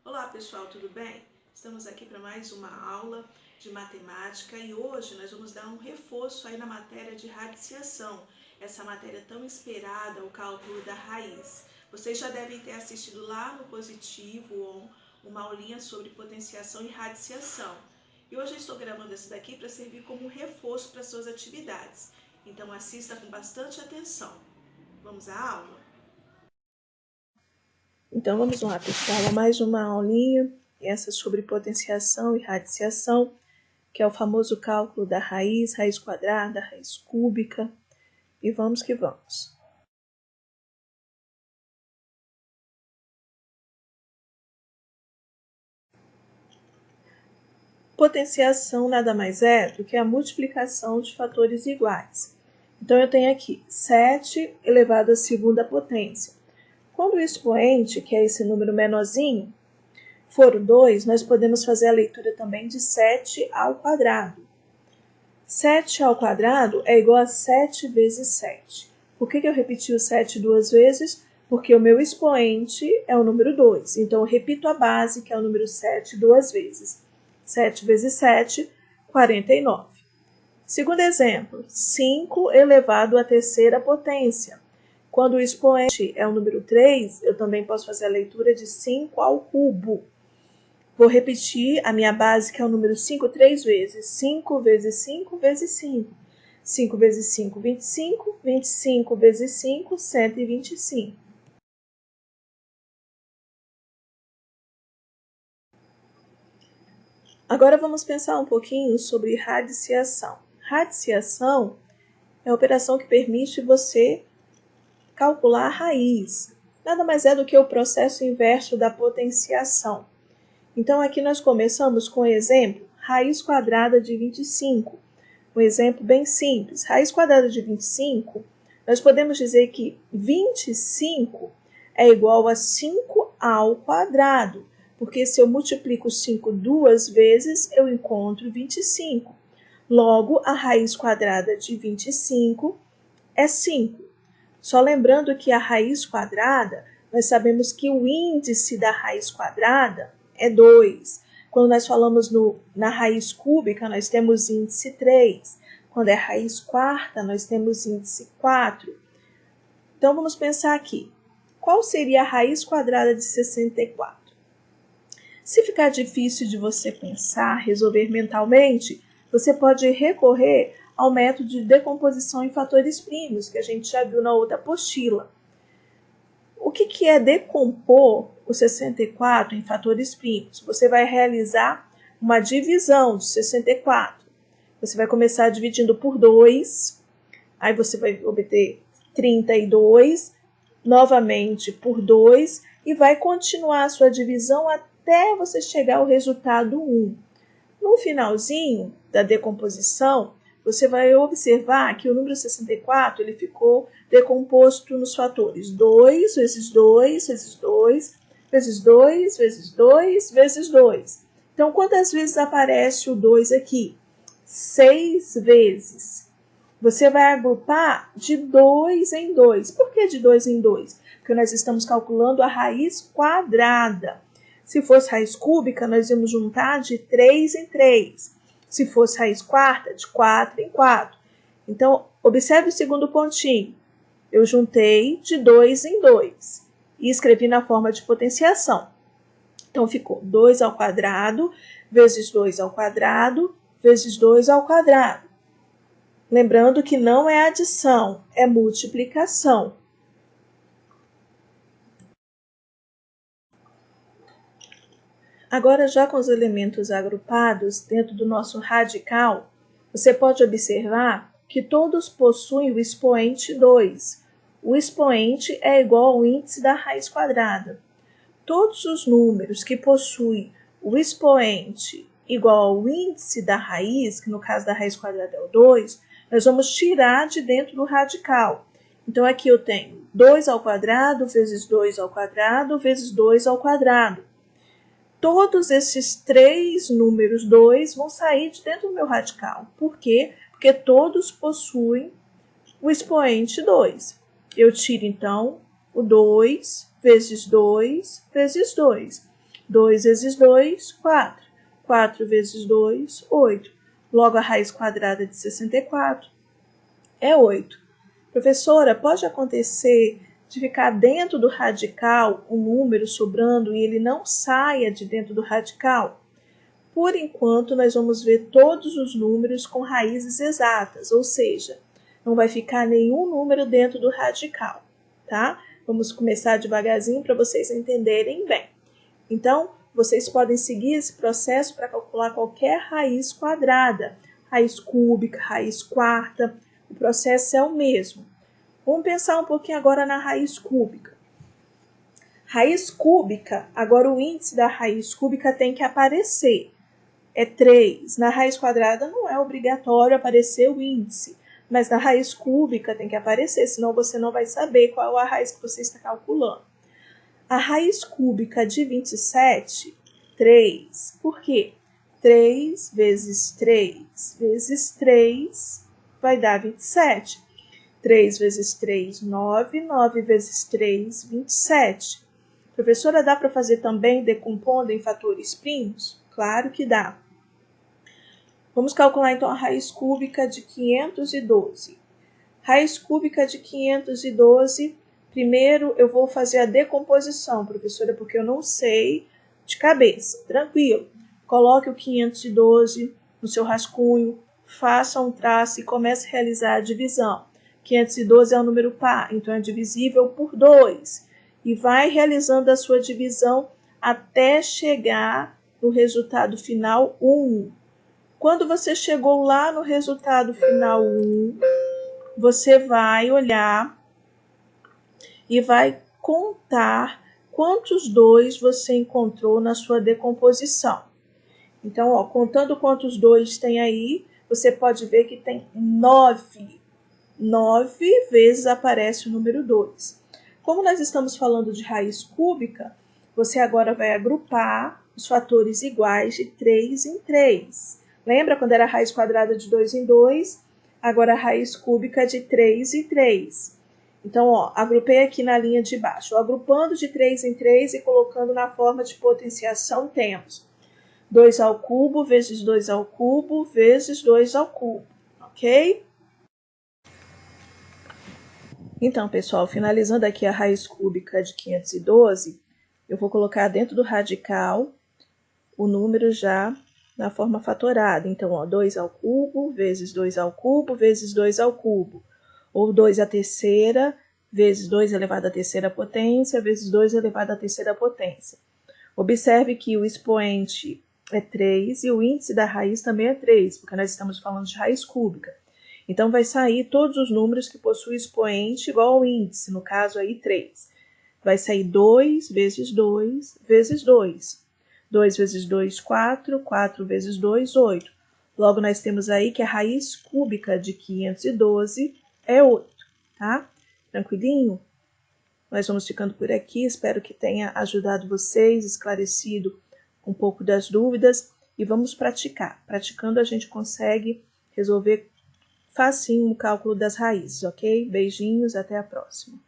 Olá pessoal, tudo bem? Estamos aqui para mais uma aula de matemática e hoje nós vamos dar um reforço aí na matéria de radiciação, essa matéria tão esperada, o cálculo da raiz. Vocês já devem ter assistido lá no positivo uma aulinha sobre potenciação e radiciação. E hoje eu estou gravando essa daqui para servir como um reforço para suas atividades. Então assista com bastante atenção. Vamos à aula? Então vamos lá, pessoal, mais uma aulinha, essa sobre potenciação e radiciação, que é o famoso cálculo da raiz, raiz quadrada, raiz cúbica, e vamos que vamos. Potenciação nada mais é do que a multiplicação de fatores iguais. Então eu tenho aqui 7 elevado à segunda potência. Quando o expoente, que é esse número menorzinho, for o 2, nós podemos fazer a leitura também de 7 ao quadrado. 7 ao quadrado é igual a 7 vezes 7. Por que eu repeti o 7 duas vezes? Porque o meu expoente é o número 2. Então, eu repito a base, que é o número 7, duas vezes. 7 vezes 7, 49. Segundo exemplo, 5 elevado à terceira potência. Quando o expoente é o número 3, eu também posso fazer a leitura de 5 ao cubo. Vou repetir a minha base, que é o número 5, 3 vezes. 5 vezes 5 vezes 5. 5 vezes 5, 25. 25 vezes 5, 125. Agora vamos pensar um pouquinho sobre radiciação. Radiciação é a operação que permite você calcular a raiz. Nada mais é do que o processo inverso da potenciação. Então, aqui nós começamos com o exemplo raiz quadrada de 25. Um exemplo bem simples. Raiz quadrada de 25, nós podemos dizer que 25 é igual a 5 ao quadrado, porque se eu multiplico 5 duas vezes, eu encontro 25. Logo, a raiz quadrada de 25 é 5. Só lembrando que a raiz quadrada, nós sabemos que o índice da raiz quadrada é 2. Quando nós falamos na raiz cúbica, nós temos índice 3. Quando é raiz quarta, nós temos índice 4. Então, vamos pensar aqui. Qual seria a raiz quadrada de 64? Se ficar difícil de você pensar, resolver mentalmente, você pode recorrer ao método de decomposição em fatores primos, que a gente já viu na outra apostila. O que é decompor o 64 em fatores primos? Você vai realizar uma divisão de 64. Você vai começar dividindo por 2, aí você vai obter 32, novamente por 2, e vai continuar a sua divisão até você chegar ao resultado 1. No finalzinho da decomposição, você vai observar que o número 64 ele ficou decomposto nos fatores 2 vezes 2 vezes 2 vezes 2 vezes 2 vezes 2. Então, quantas vezes aparece o 2 aqui? 6 vezes. Você vai agrupar de 2 em 2. Por que de 2 em 2? Porque nós estamos calculando a raiz quadrada. Se fosse raiz cúbica, nós íamos juntar de 3 em 3. Se fosse raiz quarta, de 4 em 4. Então, observe o segundo pontinho. Eu juntei de 2 em 2 e escrevi na forma de potenciação. Então, ficou 2 ao quadrado vezes 2 ao quadrado vezes 2 ao quadrado. Lembrando que não é adição, é multiplicação. Agora, já com os elementos agrupados dentro do nosso radical, você pode observar que todos possuem o expoente 2. O expoente é igual ao índice da raiz quadrada. Todos os números que possuem o expoente igual ao índice da raiz, que no caso da raiz quadrada é o 2, nós vamos tirar de dentro do radical. Então, aqui eu tenho 2 ao quadrado vezes 2 ao quadrado vezes 2 ao quadrado. Todos esses três números 2 vão sair de dentro do meu radical. Por quê? Porque todos possuem o expoente 2. Eu tiro, então, o 2 vezes 2 vezes 2. 2 vezes 2, 4. 4 vezes 2, 8. Logo, a raiz quadrada de 64 é 8. Professora, pode acontecer de ficar dentro do radical um número sobrando e ele não saia de dentro do radical? Por enquanto, nós vamos ver todos os números com raízes exatas, ou seja, não vai ficar nenhum número dentro do radical, tá? Vamos começar devagarzinho para vocês entenderem bem. Então, vocês podem seguir esse processo para calcular qualquer raiz quadrada, raiz cúbica, raiz quarta, o processo é o mesmo. Vamos pensar um pouquinho agora na raiz cúbica. Raiz cúbica, agora o índice da raiz cúbica tem que aparecer. É 3. Na raiz quadrada não é obrigatório aparecer o índice, mas na raiz cúbica tem que aparecer, senão você não vai saber qual é a raiz que você está calculando. A raiz cúbica de 27, 3. Por quê? 3 vezes 3 vezes 3 vai dar 27. 3 vezes 3, 9. 9 vezes 3, 27. Professora, dá para fazer também decompondo em fatores primos? Claro que dá. Vamos calcular então a raiz cúbica de 512. Raiz cúbica de 512, primeiro eu vou fazer a decomposição, professora, porque eu não sei de cabeça. Tranquilo. Coloque o 512 no seu rascunho, faça um traço e comece a realizar a divisão. 512 é um número par, então é divisível por 2. E vai realizando a sua divisão até chegar no resultado final 1. Quando você chegou lá no resultado final 1, você vai olhar e vai contar quantos 2 você encontrou na sua decomposição. Então, ó, contando quantos 2 tem aí, você pode ver que tem 9. 9 vezes aparece o número 2. Como nós estamos falando de raiz cúbica, você agora vai agrupar os fatores iguais de 3 em 3. Lembra quando era a raiz quadrada de 2 em 2? Agora a raiz cúbica de 3 em 3. Então, ó, agrupei aqui na linha de baixo. Agrupando de 3 em 3 e colocando na forma de potenciação, temos 2 ao cubo vezes 2 ao cubo vezes 2 ao cubo, ok? Então, pessoal, finalizando aqui a raiz cúbica de 512, eu vou colocar dentro do radical o número já na forma fatorada. Então, ó, 2 ao cubo vezes 2 ao cubo vezes 2 ao cubo. Ou 2 à terceira vezes 2 elevado à terceira potência vezes 2 elevado à terceira potência. Observe que o expoente é 3 e o índice da raiz também é 3, porque nós estamos falando de raiz cúbica. Então, vai sair todos os números que possuem expoente igual ao índice, no caso aí 3. Vai sair 2 vezes 2 vezes 2. 2 vezes 2, 4. 4 vezes 2, 8. Logo, nós temos aí que a raiz cúbica de 512 é 8, tá? Tranquilinho? Nós vamos ficando por aqui. Espero que tenha ajudado vocês, esclarecido um pouco das dúvidas. E vamos praticar. Praticando, a gente consegue resolver facinho o cálculo das raízes, ok? Beijinhos, até a próxima.